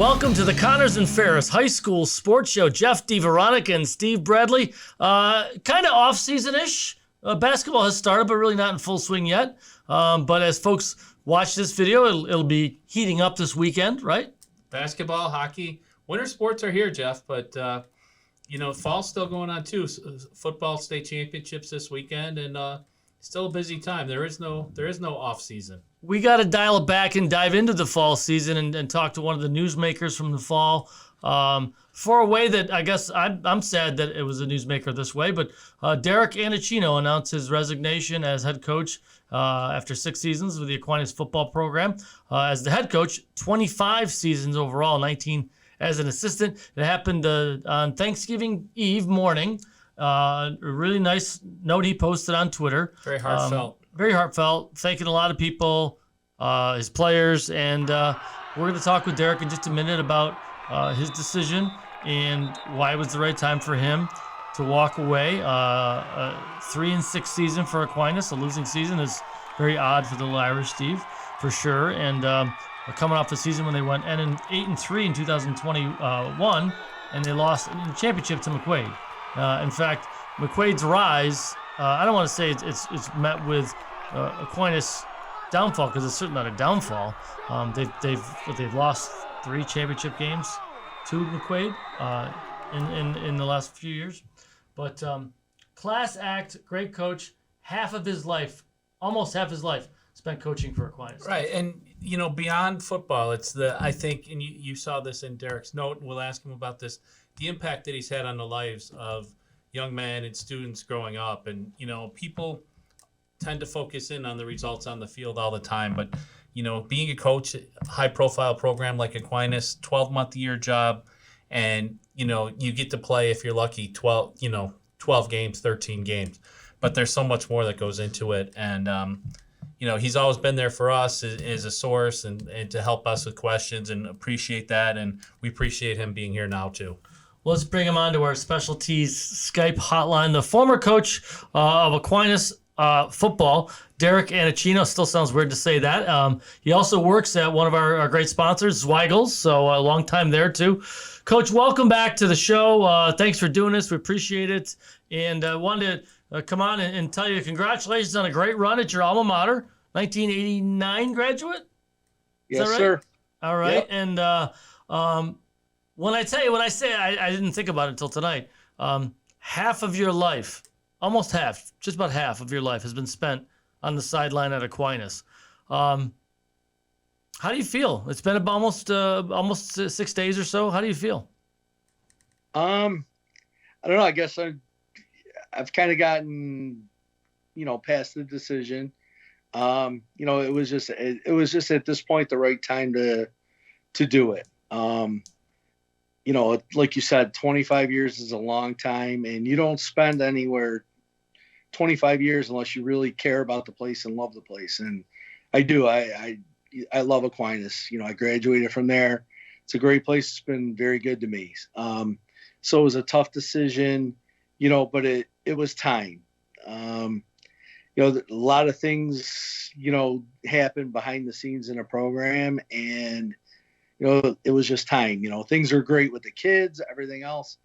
Welcome to the Connors and Ferris High School Sports Show. Jeff, DiVeronica and Steve Bradley. Kind of off-season-ish. Basketball has started, but really not in full swing yet. But as folks watch this video, it'll be heating up this weekend, right? Basketball, hockey, winter sports are here, Jeff. But fall's still going on too. Football state championships this weekend, and still a busy time. There is no off season. We got to dial it back and dive into the fall season and talk to one of the newsmakers from the fall for a way that I guess I'm sad that it was a newsmaker this way. But Coach Annechino announced his resignation as head coach after 6 seasons with the Aquinas football program. As the head coach, 25 seasons overall, 19 as an assistant. It happened on Thanksgiving Eve morning. A really nice note he posted on Twitter. Very heartfelt. Very heartfelt, thanking a lot of people, his players, and we're going to talk with Derek in just a minute about his decision and why it was the right time for him to walk away. A 3-6 season for Aquinas, a losing season is very odd for the little Irish Steve, for sure. And we're coming off the season when they went 8-3 in 2021, and they lost in the championship to McQuaid. In fact, McQuaid's rise. I don't want to say it's met with Aquinas' downfall, because it's certainly not a downfall. They've lost 3 championship games to McQuaid in the last few years. But class act, great coach. Almost half his life spent coaching for Aquinas. Right, and beyond football, it's I think, and you saw this in Derek's note, and we'll ask him about this, the impact that he's had on the lives of young men and students growing up. And people tend to focus in on the results on the field all the time, but being a coach, high profile program like Aquinas, 12-month-a-year job, and you get to play, if you're lucky, 12 games, 13 games, but there's so much more that goes into it. And he's always been there for us as a source and to help us with questions, and appreciate that, and we appreciate him being here now too. Let's bring him on to our specialties Skype hotline. The former coach of Aquinas football, Coach Annechino. Still sounds weird to say that. He also works at one of our great sponsors, Zweigel's, so a long time there too. Coach, welcome back to the show. Thanks for doing this. We appreciate it. And I wanted to come on and tell you congratulations on a great run at your alma mater, 1989 graduate? Yes, right? sir. All right. Yep. And when I say I didn't think about it until tonight, half of your life, almost half, just about half of your life has been spent on the sideline at Aquinas. How do you feel? It's been about almost 6 days or so. How do you feel? I don't know. I guess I've kind of gotten, past the decision. It was just at this point the right time to do it. Like you said, 25 years is a long time, and you don't spend anywhere 25 years unless you really care about the place and love the place. And I do. I love Aquinas. I graduated from there. It's a great place. It's been very good to me. So it was a tough decision, but it was time. A lot of things, happen behind the scenes in a program, and it was just time. Things are great with the kids, everything else.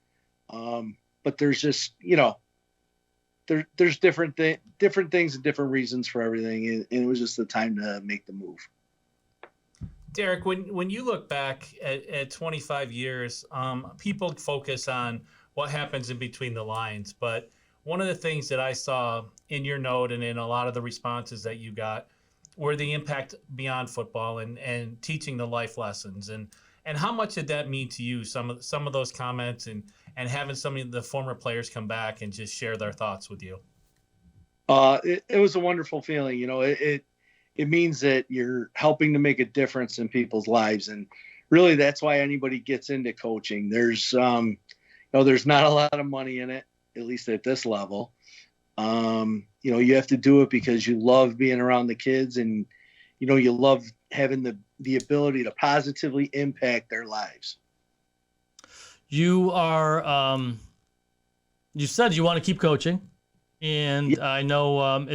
But there's just, there's different things and different reasons for everything. And it was just the time to make the move. Derek, when you look back at 25 years, people focus on what happens in between the lines. But one of the things that I saw in your note and in a lot of the responses that you got were the impact beyond football and teaching the life lessons. And how much did that mean to you, some of those comments and having some of the former players come back and just share their thoughts with you? It was a wonderful feeling. It means that you're helping to make a difference in people's lives. And really that's why anybody gets into coaching. There's not a lot of money in it, at least at this level. You have to do it because you love being around the kids, and you love having the ability to positively impact their lives. You are you said you want to keep coaching, and I know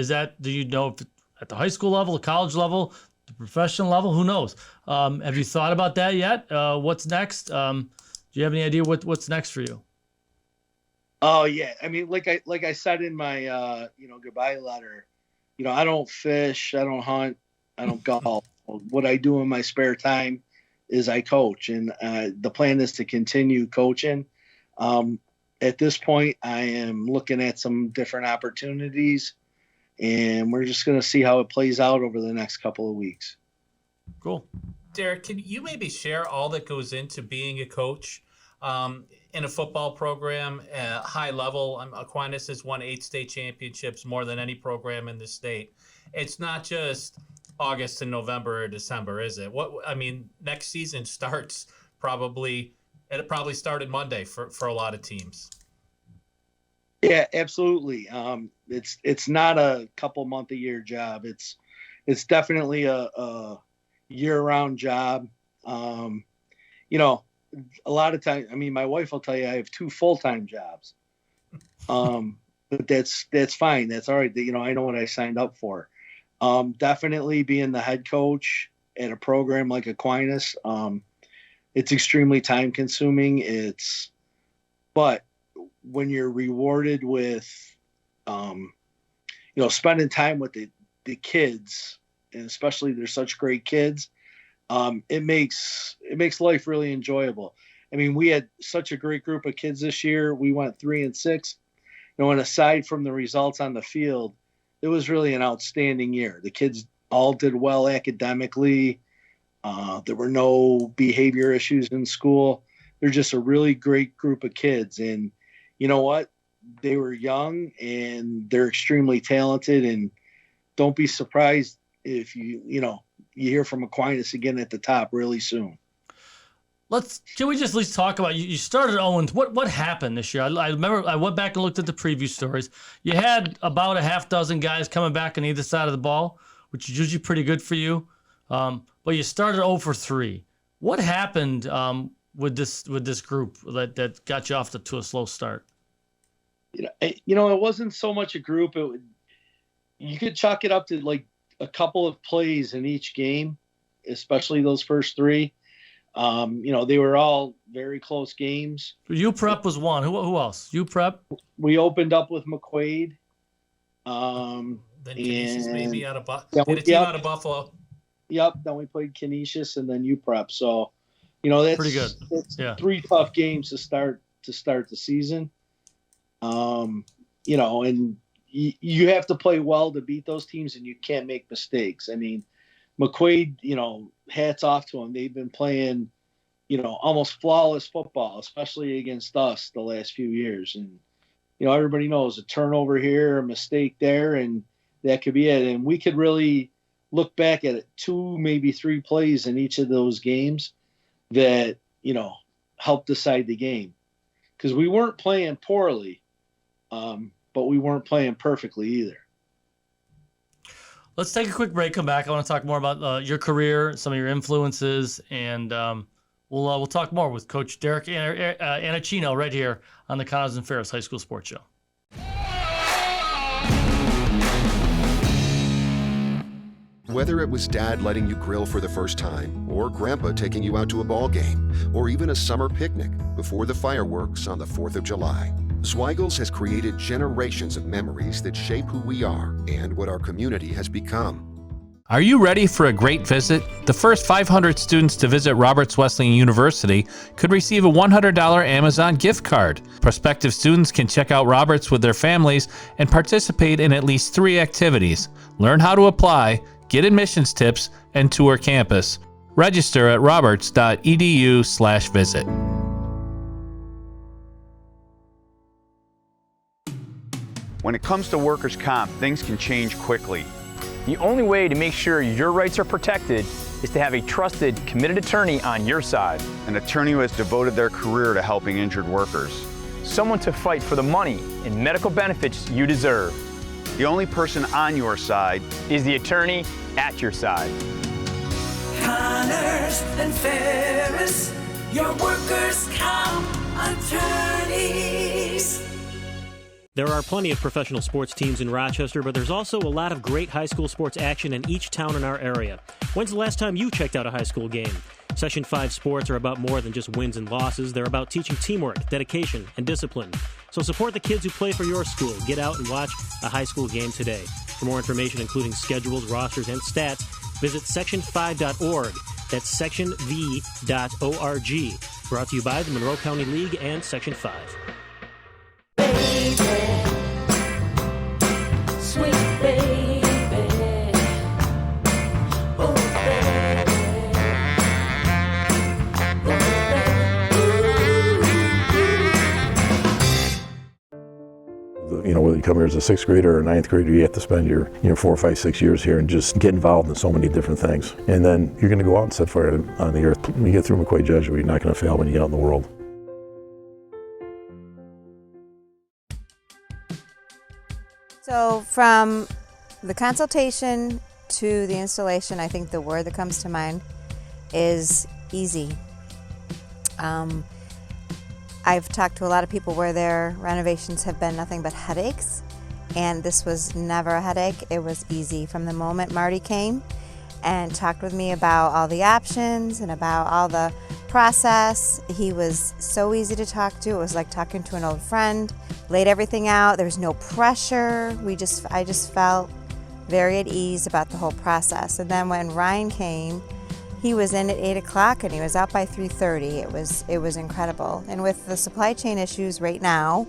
do you know if at the high school level, the college level, the professional level, who knows? Have you thought about that yet? What's next? Do you have any idea what's next for you? Oh yeah, I mean, like I said in my goodbye letter, I don't fish, I don't hunt, I don't golf. What I do in my spare time is I coach, and the plan is to continue coaching. At this point, I am looking at some different opportunities, and we're just going to see how it plays out over the next couple of weeks. Cool. Derek, can you maybe share all that goes into being a coach in a football program, high level? Aquinas has won 8 state championships, more than any program in the state. It's not just August and November or December, is it? Next season starts probably. It probably started Monday for a lot of teams. Yeah, absolutely. It's not a couple month a year job. It's definitely a year-round job. A lot of times, my wife will tell you I have 2 full-time jobs. But that's fine. That's all right. I know what I signed up for. Definitely being the head coach at a program like Aquinas. It's extremely time consuming. But when you're rewarded with, spending time with the kids, and especially they're such great kids, it makes life really enjoyable. We had such a great group of kids this year. We went 3-6, and aside from the results on the field, it was really an outstanding year. The kids all did well academically. There were no behavior issues in school. They're just a really great group of kids. And you know what? They were young and they're extremely talented. And don't be surprised if you hear from Aquinas again at the top really soon. Can we just at least talk about you started Owens. What happened this year? I remember I went back and looked at the preview stories. You had about a half dozen guys coming back on either side of the ball, which is usually pretty good for you. But you started 0 for 3. What happened with this group that got you off to a slow start? It wasn't so much a group. You could chalk it up to like a couple of plays in each game, especially those first 3. They were all very close games. UPrep was one. Who else? UPrep. We opened up with McQuaid. Then Canisius maybe out of out of Buffalo. Yep. Then we played Canisius and then UPrep. So, that's pretty good. That's 3 tough games to start the season. And you have to play well to beat those teams, and you can't make mistakes. McQuaid, hats off to him. They've been playing, almost flawless football, especially against us the last few years. And, everybody knows a turnover here, a mistake there, and that could be it. And we could really look back at it, 2, maybe 3 plays in each of those games that, helped decide the game. Because we weren't playing poorly, but we weren't playing perfectly either. Let's take a quick break. Come back. I want to talk more about your career, some of your influences, and we'll talk more with Coach Derek Annechino right here on the Connors and Ferris High School Sports Show. Whether it was Dad letting you grill for the first time, or Grandpa taking you out to a ball game, or even a summer picnic before the fireworks on the 4th of July, Zweigel's has created generations of memories that shape who we are and what our community has become. Are you ready for a great visit? The first 500 students to visit Roberts Wesleyan University could receive a $100 Amazon gift card. Prospective students can check out Roberts with their families and participate in at least 3 activities. Learn how to apply, get admissions tips, and tour campus. Register at roberts.edu/visit. When it comes to workers' comp, things can change quickly. The only way to make sure your rights are protected is to have a trusted, committed attorney on your side. An attorney who has devoted their career to helping injured workers. Someone to fight for the money and medical benefits you deserve. The only person on your side is the attorney at your side. Connors and Ferris, your workers' comp attorneys. There are plenty of professional sports teams in Rochester, but there's also a lot of great high school sports action in each town in our area. When's the last time you checked out a high school game? Section 5 sports are about more than just wins and losses. They're about teaching teamwork, dedication, and discipline. So support the kids who play for your school. Get out and watch a high school game today. For more information, including schedules, rosters, and stats, visit section5.org. That's sectionv.org. Brought to you by the Monroe County League and Section 5. Sweet baby, oh baby, You know, whether you come here as a sixth grader or a ninth grader, you have to spend your 4, 5, 6 years here and just get involved in so many different things. And then you're going to go out and set fire on the earth. When you get through McQuay Jesuit, you're not going to fail when you get out in the world. So from the consultation to the installation, I think the word that comes to mind is easy. I've talked to a lot of people where their renovations have been nothing but headaches, and this was never a headache. It was easy. From the moment Marty came and talked with me about all the options and about all the process, he was so easy to talk to. It was like talking to an old friend. Laid everything out. There was no pressure. I just felt very at ease about the whole process. And then when Ryan came, he was in at 8 o'clock and he was out by 3:30. It was incredible. And with the supply chain issues right now,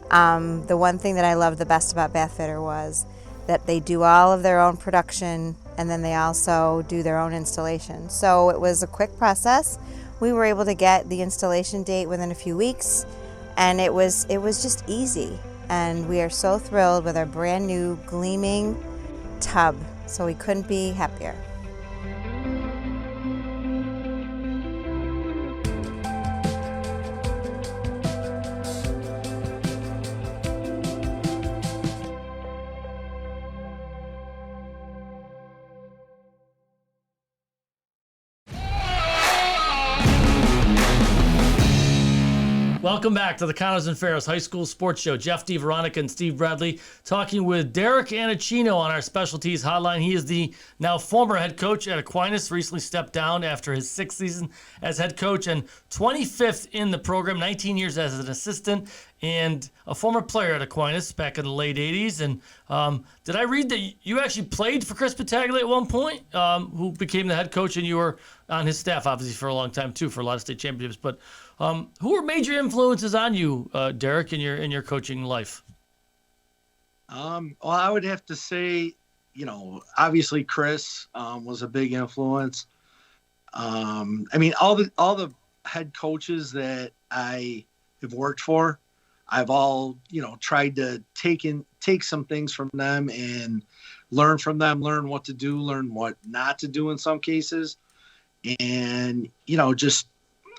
the one thing that I loved the best about Bath Fitter was that they do all of their own production and then they also do their own installation. So it was a quick process. We were able to get the installation date within a few weeks, and it was just easy. And we are so thrilled with our brand new gleaming tub. So we couldn't be happier. Welcome back to the Connors and Ferris High School Sports Show. Jeff DiVeronica and Steve Bradley talking with Derek Annechino on our specialties hotline. He is the now former head coach at Aquinas, recently stepped down after his 6th season as head coach and 25th in the program, 19 years as an assistant, and a former player at Aquinas back in the late 80s. And did I read that you actually played for Chris Battaglia at one point, who became the head coach, and you were on his staff, obviously, for a long time, too, for a lot of state championships. But who were major influences on you, Derek, in your coaching life? Well, I would have to say, obviously Chris was a big influence. I mean, all the head coaches that I have worked for, I've all tried to take some things from them and learn from them, learn what to do, learn what not to do in some cases, and just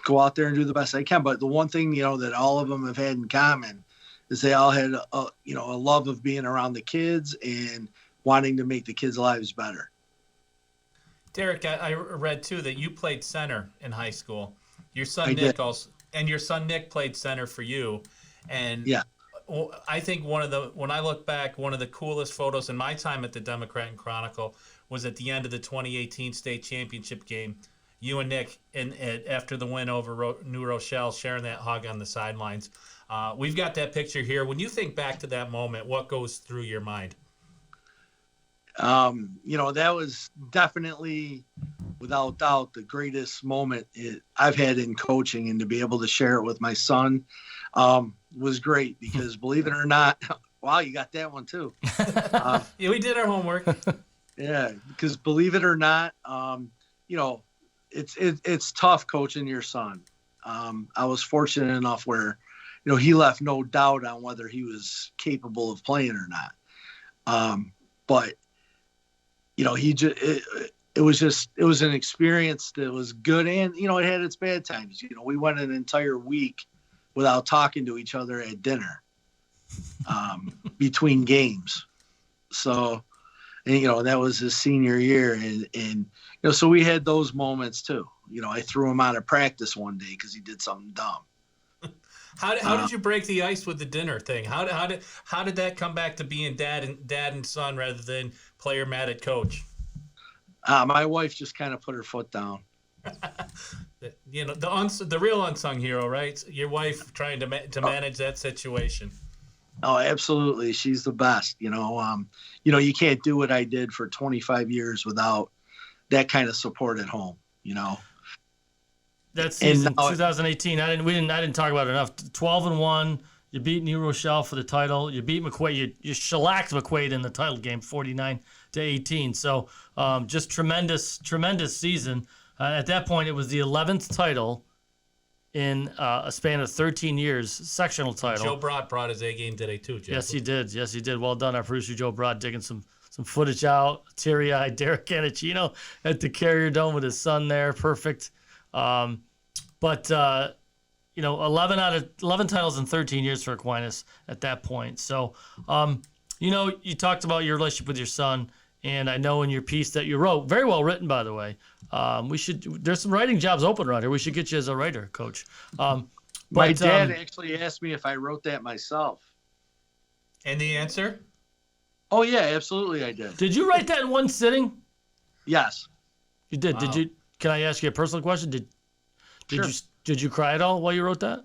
go out there and do the best I can. But the one thing, that all of them have had in common is they all had a love of being around the kids and wanting to make the kids' lives better. Derek, I read too that you played center in high school. Your son Nick played center for you. And yeah, I think when I look back, one of the coolest photos in my time at the Democrat and Chronicle was at the end of the 2018 state championship game. You and Nick, after the win over New Rochelle, sharing that hug on the sidelines. We've got that picture here. When you think back to that moment, what goes through your mind? That was definitely, without doubt, the greatest moment I've had in coaching, and to be able to share it with my son was great because, believe it or not, wow, you got that one too. Yeah, we did our homework. Yeah, because believe it or not, it's tough coaching your son. I was fortunate enough where, he left no doubt on whether he was capable of playing or not. But it was an experience that was good, and it had its bad times. We went an entire week without talking to each other at dinner between games. So, and that was his senior year, and so we had those moments too. I threw him out of practice one day because he did something dumb. How did you break the ice with the dinner thing? How did that come back to being dad and son rather than player mad at coach? My wife just kind of put her foot down. The real unsung hero, right? Your wife trying to manage that situation. Oh, absolutely. She's the best. You can't do what I did for 25 years without that kind of support at home. That season, 2018, I didn't talk about it enough. 12-1. You beat New Rochelle for the title. You beat McQuaid. You shellacked McQuaid in the title game, 49-18. So just tremendous season. At that point, it was the 11th title in a span of 13 years, sectional title. Joe Broad brought his A game today too, Jeff. Yes, he did. Well done, our producer Joe Broad, digging some footage out. Teary-eyed Derek Annechino at the Carrier Dome with his son there. Perfect. 11 titles in 13 years for Aquinas at that point. So, you talked about your relationship with your son, and I know in your piece that you wrote, very well written, by the way. There's some writing jobs open around here. We should get you as a writer, Coach. My dad actually asked me if I wrote that myself. And the answer? Oh yeah, absolutely, I did. Did you write that in one sitting? Yes. You did. Wow. Did you? Can I ask you a personal question? Sure. Did you cry at all while you wrote that?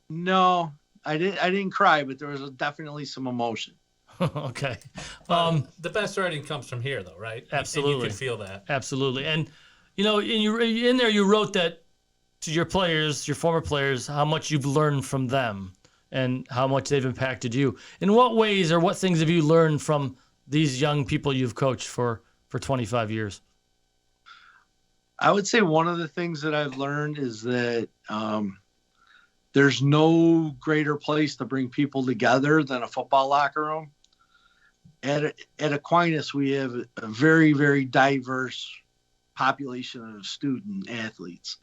No, I didn't cry, but there was definitely some emotion. Okay. The best writing comes from here, though, right? Absolutely. And you can feel that. Absolutely. And in there you wrote that to your players, your former players, how much you've learned from them and how much they've impacted you. In what ways or what things have you learned from these young people you've coached for 25 years? I would say one of the things that I've learned is that there's no greater place to bring people together than a football locker room. At Aquinas, we have a very, very diverse population of student athletes.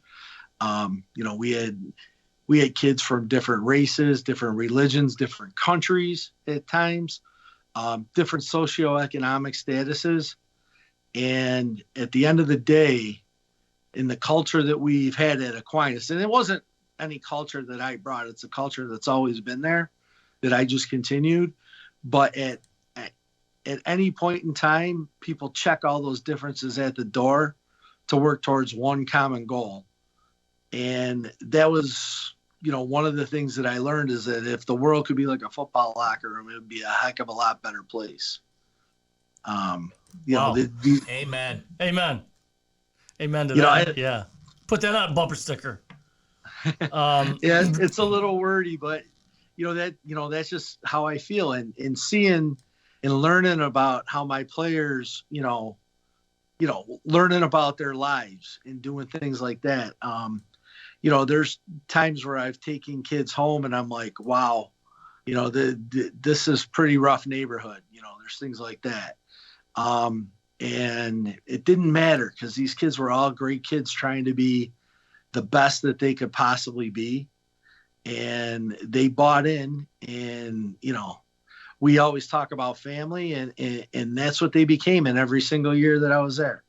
We had kids from different races, different religions, different countries at times, different socioeconomic statuses. And at the end of the day, in the culture that we've had at Aquinas, and it wasn't any culture that I brought, it's a culture that's always been there that I just continued. But at any point in time, people check all those differences at the door to work towards one common goal. And that was, one of the things that I learned is that if the world could be like a football locker room, it would be a heck of a lot better place. Amen. Amen to that. Yeah. Put that on a bumper sticker. Yeah, it's a little wordy, but that's just how I feel. And seeing and learning about how my players, learning about their lives and doing things like that. There's times where I've taken kids home and I'm like, wow, this is pretty rough neighborhood. There's things like that. And it didn't matter because these kids were all great kids trying to be the best that they could possibly be. And they bought in and, we always talk about family and that's what they became in every single year that I was there.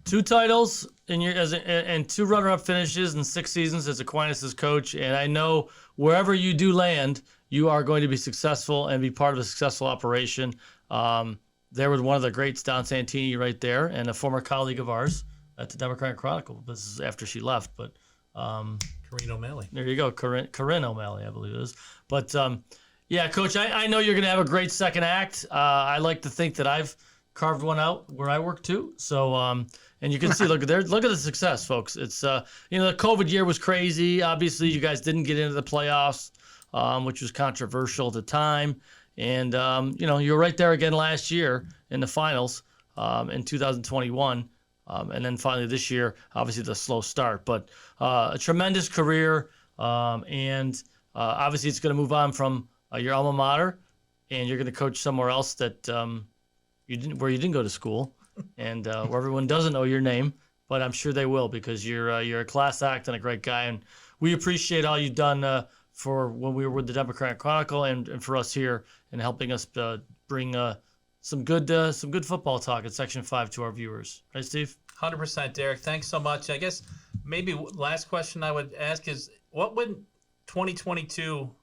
2 titles and 2 runner-up finishes in 6 seasons as Aquinas' coach. And I know wherever you do land, you are going to be successful and be part of a successful operation. There was one of the greats, Don Santini, right there, and a former colleague of ours at the Democratic Chronicle. This is after she left, but Corinne O'Malley. There you go, Corinne O'Malley, I believe it is. But yeah, Coach, I know you're going to have a great second act. I like to think that I've carved one out where I work too. So, and you can see, look at the success, folks. It's the COVID year was crazy. Obviously, you guys didn't get into the playoffs, which was controversial at the time. And, you were right there again last year in the finals in 2021. And then finally this year, obviously the slow start. But a tremendous career. And obviously it's going to move on from your alma mater. And you're going to coach somewhere else that you didn't go to school. And where everyone doesn't know your name. But I'm sure they will because you're a class act and a great guy. And we appreciate all you've done for when we were with the Democratic Chronicle and for us here and helping us bring some good football talk at Section 5 to our viewers. Right, Steve? 100%, Derek. Thanks so much. I guess Maybe last question I would ask is, what would 2022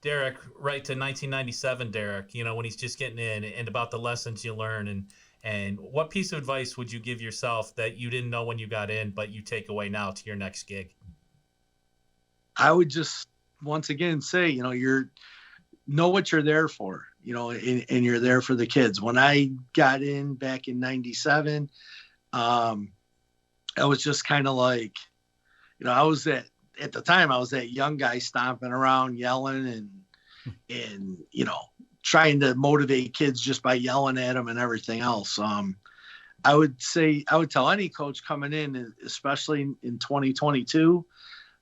Derek write to 1997 Derek, when he's just getting in, and about the lessons you learn, and what piece of advice would you give yourself that you didn't know when you got in, but you take away now to your next gig? I would just once again say, know what you're there for, and you're there for the kids. When I got in back in 97, I was just kind of like, I was at the time I was that young guy stomping around, yelling and trying to motivate kids just by yelling at them and everything else. I would tell any coach coming in, especially in 2022,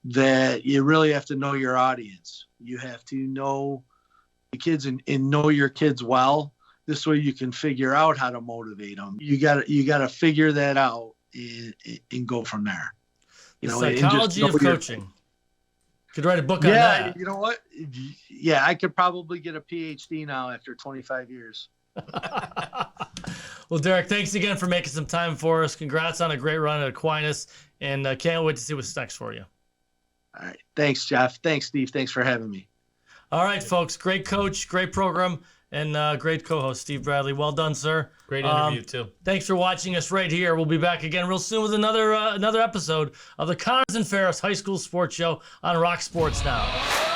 that you really have to know your audience. You have to know the kids and know your kids well. This way you can figure out how to motivate them. You got to figure that out and go from there. The psychology of coaching. Could write a book on that. You know what? Yeah, I could probably get a PhD now after 25 years. Well, Derek, thanks again for making some time for us. Congrats on a great run at Aquinas, and can't wait to see what's next for you. All right. Thanks, Jeff. Thanks, Steve. Thanks for having me. All right, folks. Great coach, great program, and great co-host, Steve Bradley. Well done, sir. Great interview, too. Thanks for watching us right here. We'll be back again real soon with another episode of the Connors and Ferris High School Sports Show on Rock Sports Now.